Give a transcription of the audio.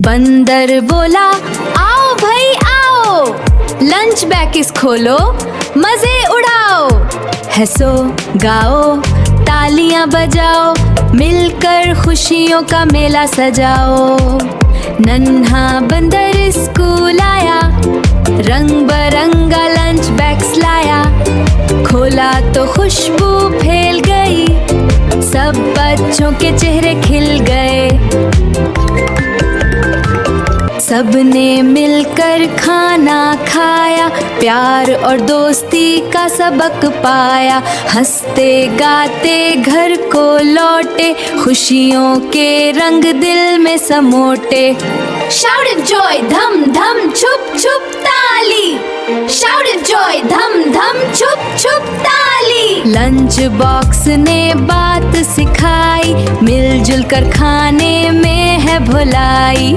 बंदर बोला आओ भाई आओ, लंच बैग खोलो मजे उड़ाओ, हंसो गाओ तालियां बजाओ, मिलकर खुशियों का मेला सजाओ। नन्हा बंदर स्कूल आया, रंग बरंगा लंच बैग्स लाया, खोला तो खुशबू फैल गई, सब बच्चों के चेहरे खिल गए। सबने मिलकर खाना खाया, प्यार और दोस्ती का सबक पाया, हंसते गाते घर को लौटे, खुशियों के रंग दिल में समोटे। Shout of joy, धम धम छुप छुप ताली, Shout of joy, धम धम छुप छुप ताली। लंच बॉक्स ने बात सिखाई, मिलजुल कर खाने में है भलाई।